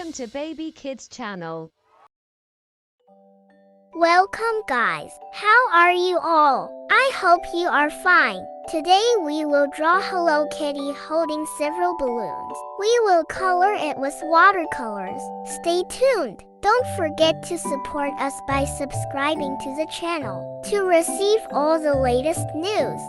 Welcome to Baby Kids channel. Welcome guys, how are you all? I hope you are fine. Today we will draw Hello Kitty holding several balloons. We will color it with watercolors. Stay tuned. Don't forget to support us by subscribing to the channel to receive all the latest news.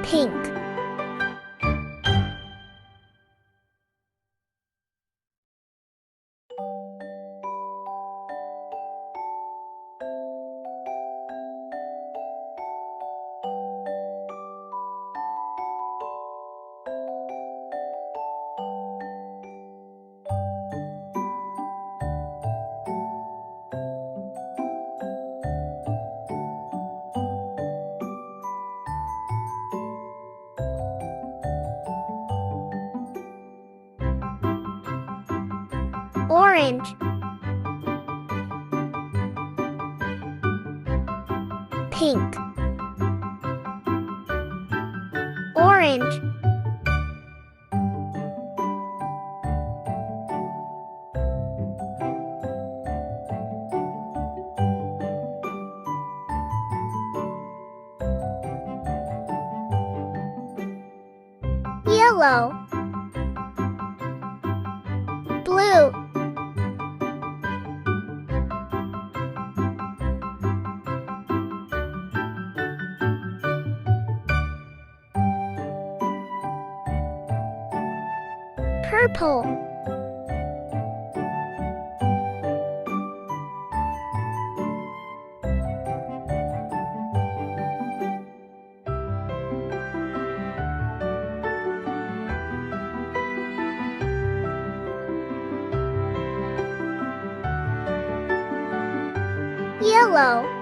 Pink. Orange. Pink. Orange. Yellow. Blue. Purple. Yellow.